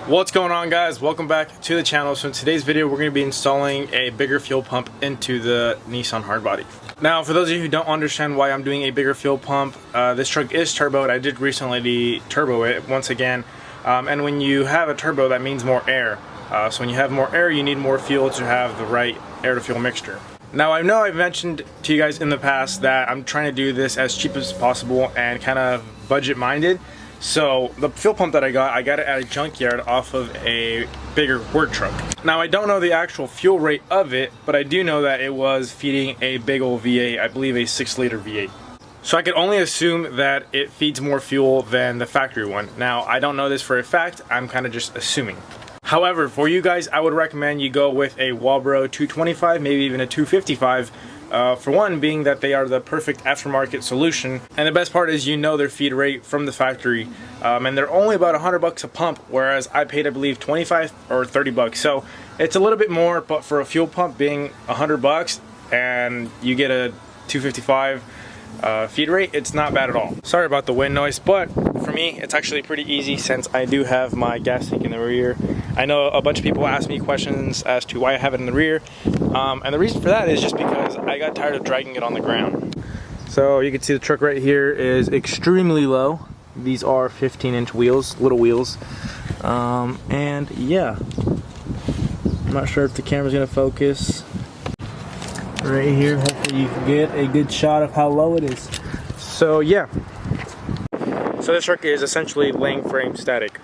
What's going on, guys? Welcome back to the channel. So in today's video we're going to be installing a bigger fuel pump into the Nissan Hardbody. Now for those of you who don't understand why I'm doing a bigger fuel pump, this truck is turboed. I did recently turbo it once again, and when you have a turbo that means more air. So when you have more air you need more fuel to have the right air to fuel mixture. Now I know I've mentioned to you guys in the past that I'm trying to do this as cheap as possible and kind of budget minded. So the fuel pump that I got it at a junkyard off of a bigger work truck. Now I don't know the actual fuel rate of it, but I do know that it was feeding a big old V8, I believe a 6-liter V8. So I could only assume that it feeds more fuel than the factory one. Now I don't know this for a fact, I'm kind of just assuming. However, for you guys, I would recommend you go with a Walbro 225, maybe even a 255. For one, being that they are the perfect aftermarket solution, and the best part is you know their feed rate from the factory, and they're only about $100 a pump, whereas I paid I believe 25 or 30 bucks. So it's a little bit more, but for a fuel pump being $100 and you get a 255 feed rate, it's not bad at all. Sorry about the wind noise, but for me it's actually pretty easy since I do have my gas tank in the rear. I know a bunch of people ask me questions as to why I have it in the rear, and the reason for that is just because I got tired of dragging it on the ground. So you can see the truck right here is extremely low. These are 15-inch wheels, little wheels, and yeah, I'm not sure if the camera's gonna focus right here. Hopefully you can get a good shot of how low it is. So yeah, so this truck is essentially laying frame static.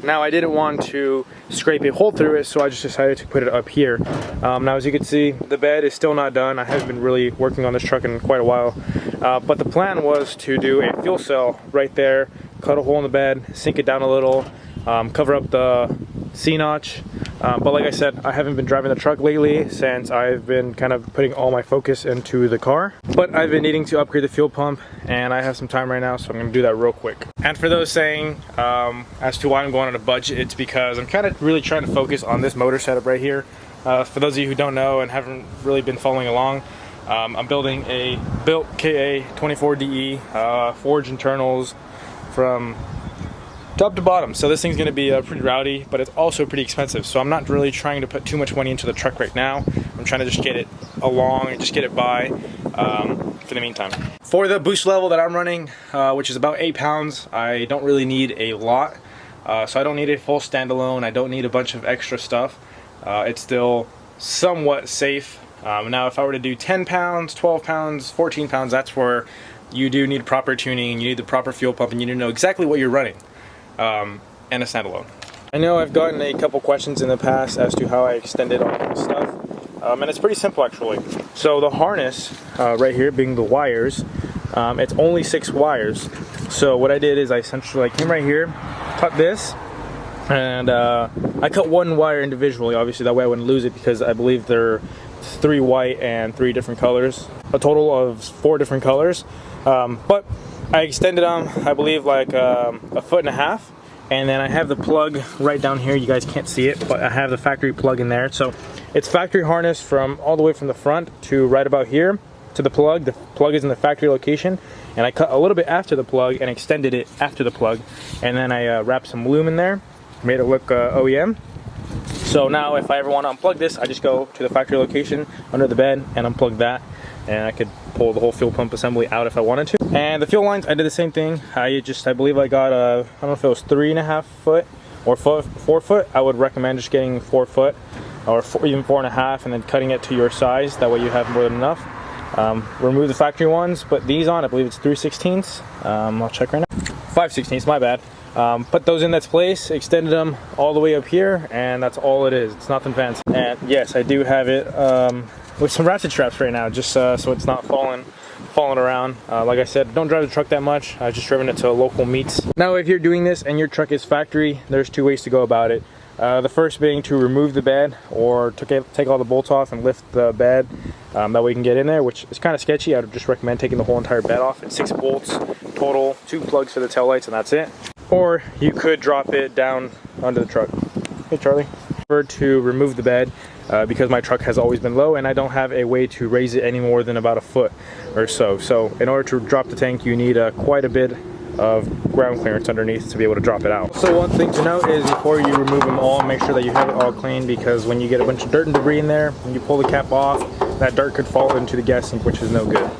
Now I didn't want to scrape a hole through it, so I just decided to put it up here. Now as you can see, the bed is still not done. I haven't been really working on this truck in quite a while, but the plan was to do a fuel cell right there, cut a hole in the bed, sink it down a little, cover up the C-notch. But like I said, I haven't been driving the truck lately since I've been kind of putting all my focus into the car. But I've been needing to upgrade the fuel pump, and I have some time right now, so I'm going to do that real quick. And for those saying as to why I'm going on a budget, it's because I'm kind of really trying to focus on this motor setup right here. For those of you who don't know and haven't really been following along, I'm building a built KA24DE, forged internals from top to bottom. So this thing's going to be pretty rowdy, but it's also pretty expensive. So I'm not really trying to put too much money into the truck right now. I'm trying to just get it along and just get it by for the meantime. For the boost level that I'm running, which is about 8 pounds, I don't really need a lot. So I don't need a full standalone. I don't need a bunch of extra stuff. It's still somewhat safe. Now if I were to do 10 pounds, 12 pounds, 14 pounds, that's where you do need proper tuning, and you need the proper fuel pump, and you need to know exactly what you're running. And a standalone. I know I've gotten a couple questions in the past as to how I extended all this stuff, and it's pretty simple actually. So the harness right here being the wires, it's only 6 wires. So what I did is I essentially came right here, cut this, and I cut one wire individually, obviously that way I wouldn't lose it, because I believe they're 3 white and 3 different colors, a total of 4 different colors. But I extended them, I believe, like a 1.5 feet, and then I have the plug right down here. You guys can't see it, but I have the factory plug in there. So it's factory harness from all the way from the front to right about here to the plug. The plug is in the factory location, and I cut a little bit after the plug and extended it after the plug, and then I wrapped some loom in there, made it look OEM. So now if I ever want to unplug this, I just go to the factory location under the bed and unplug that, and I could pull the whole fuel pump assembly out if I wanted to. And the fuel lines, I did the same thing. I believe I got I don't know if it was 3.5 foot or 4 foot. I would recommend just getting 4 foot or even 4.5, and then cutting it to your size. That way you have more than enough. Remove the factory ones, put these on. I believe it's 3/16. I'll check right now. 5/16, my bad. Put those in its place, extended them all the way up here, and that's all it is. It's nothing fancy. And yes, I do have it with some ratchet straps right now, just so it's not falling around. Like I said, don't drive the truck that much. I've just driven it to local meets. Now if you're doing this and your truck is factory, there's 2 ways to go about it. The first being to remove the bed, or to take all the bolts off and lift the bed, that way you can get in there, which is kind of sketchy. I would just recommend taking the whole entire bed off. It's 6 bolts total, 2 plugs for the taillights, and that's it. Or you could drop it down under the truck. Hey Charlie. To remove the bed, because my truck has always been low and I don't have a way to raise it any more than about 1 foot or so. So in order to drop the tank, you need quite a bit of ground clearance underneath to be able to drop it out. So one thing to note is before you remove them all, make sure that you have it all clean, because when you get a bunch of dirt and debris in there, when you pull the cap off, that dirt could fall into the gas tank, which is no good.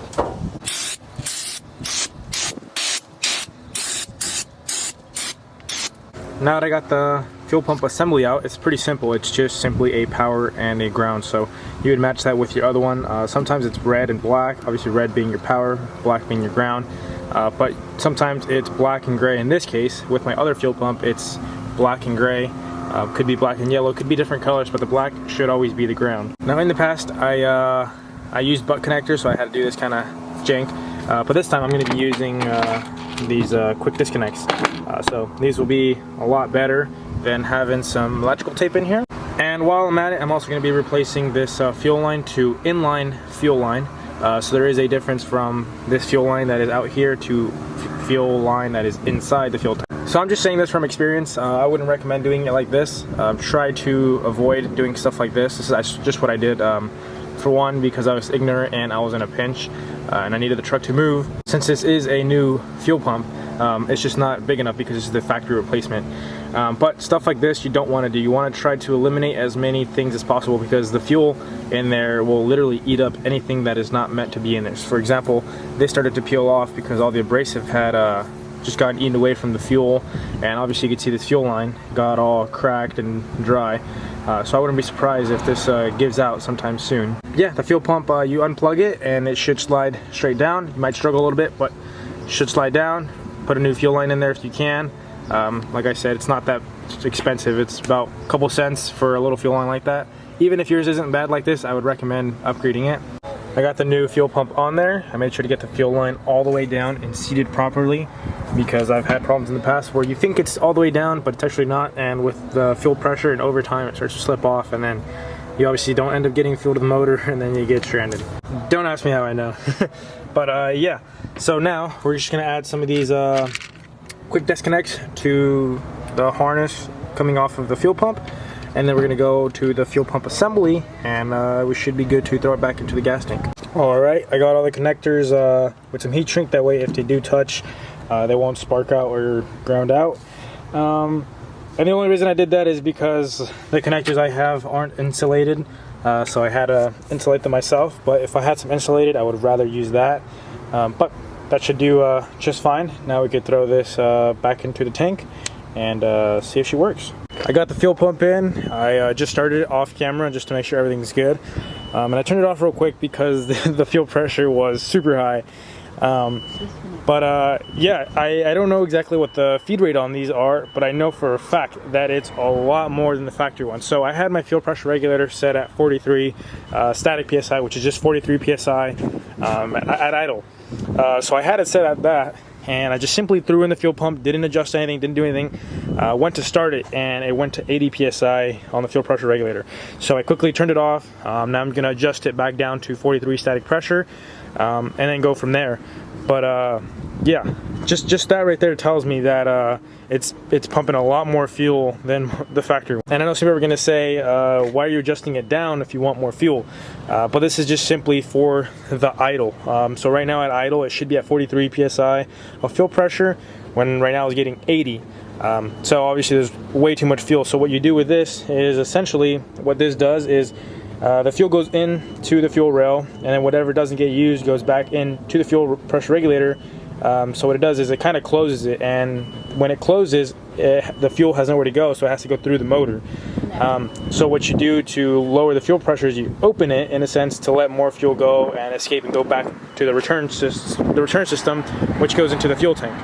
Now that I got the fuel pump assembly out, it's pretty simple. It's just simply a power and a ground. So you would match that with your other one. Sometimes it's red and black, obviously red being your power, black being your ground. But sometimes it's black and gray. In this case, with my other fuel pump, it's black and gray. Could be black and yellow, could be different colors, but the black should always be the ground. Now in the past, I used butt connectors, so I had to do this kind of jank. But this time I'm going to be using these quick disconnects. So these will be a lot better than having some electrical tape in here. And while I'm at it, I'm also going to be replacing this fuel line to inline fuel line. So there is a difference from this fuel line that is out here to fuel line that is inside the fuel tank. So I'm just saying this from experience. I wouldn't recommend doing it like this. Try to avoid doing stuff like this. This is just what I did. For one, because I was ignorant and I was in a pinch and I needed the truck to move. Since this is a new fuel pump, it's just not big enough because this is the factory replacement. But stuff like this you don't want to do. You want to try to eliminate as many things as possible, because the fuel in there will literally eat up anything that is not meant to be in there. So for example, this started to peel off because all the abrasive had just gotten eaten away from the fuel, and obviously you can see this fuel line got all cracked and dry. So I wouldn't be surprised if this gives out sometime soon. Yeah, the fuel pump, you unplug it and it should slide straight down. You might struggle a little bit, but it should slide down. Put a new fuel line in there if you can. Like I said, it's not that expensive. It's about a couple cents for a little fuel line like that. Even if yours isn't bad like this, I would recommend upgrading it. I got the new fuel pump on there. I made sure to get the fuel line all the way down and seated properly, because I've had problems in the past where you think it's all the way down, but it's actually not, and with the fuel pressure and over time it starts to slip off, and then you obviously don't end up getting fuel to the motor, and then you get stranded. Don't ask me how I know. But yeah, so now we're just gonna add some of these quick disconnects to the harness coming off of the fuel pump, and then we're gonna go to the fuel pump assembly, and we should be good to throw it back into the gas tank. Alright, I got all the connectors with some heat shrink, that way if they do touch, they won't spark out or ground out. And the only reason I did that is because the connectors I have aren't insulated, so I had to insulate them myself. But if I had some insulated, I would rather use that. But that should do just fine. Now we could throw this back into the tank and see if she works. I got the fuel pump in. I just started it off camera just to make sure everything's good. And I turned it off real quick because the fuel pressure was super high. Yeah, I don't know exactly what the feed rate on these are, but I know for a fact that it's a lot more than the factory one. So I had my fuel pressure regulator set at 43 static PSI, which is just 43 PSI at idle. So I had it set at that, and I just simply threw in the fuel pump, didn't adjust anything, didn't do anything, went to start it, and it went to 80 PSI on the fuel pressure regulator. So I quickly turned it off. Now I'm going to adjust it back down to 43 static pressure, and then go from there. But yeah, just that right there tells me that it's pumping a lot more fuel than the factory one. And I know some people are going to say, why are you adjusting it down if you want more fuel? But this is just simply for the idle. So right now at idle, it should be at 43 PSI of fuel pressure, when right now it's getting 80. So obviously there's way too much fuel. So what you do with this is, essentially what this does is, the fuel goes into the fuel rail, and then whatever doesn't get used goes back into the fuel pressure regulator. So what it does is it kind of closes it, and when it closes, the fuel has nowhere to go, so it has to go through the motor. So what you do to lower the fuel pressure is you open it, in a sense, to let more fuel go and escape and go back to the return system, which goes into the fuel tank.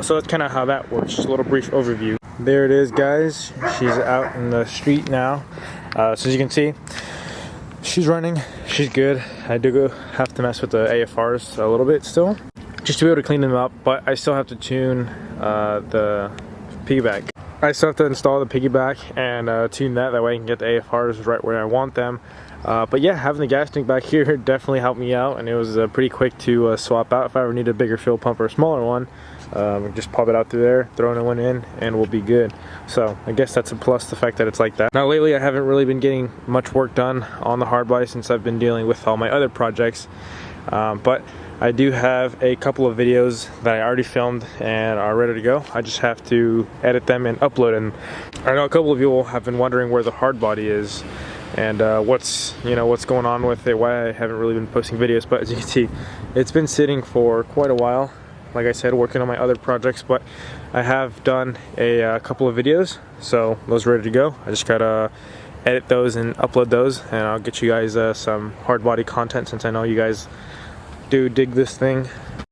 So that's kind of how that works. Just a little brief overview. There it is, guys. She's out in the street now. So as you can see, she's running. She's good. I do have to mess with the AFRs a little bit still, just to be able to clean them up, but I still have to tune the piggyback. I still have to install the piggyback and tune that way I can get the AFRs right where I want them. But yeah, having the gas tank back here definitely helped me out, and it was pretty quick to swap out. If I ever need a bigger fuel pump or a smaller one, just pop it out through there, throw another one in, and we'll be good. So I guess that's a plus, the fact that it's like that. Now lately I haven't really been getting much work done on the Hardbody since I've been dealing with all my other projects. But I do have a couple of videos that I already filmed and are ready to go. I just have to edit them and upload them. I know a couple of you have been wondering where the Hardbody is and what's going on with it, why I haven't really been posting videos, but as you can see, it's been sitting for quite a while. Like I said, working on my other projects, but I have done a couple of videos, so those are ready to go. I just gotta edit those and upload those, and I'll get you guys some Hardbody content, since I know you guys do dig this thing.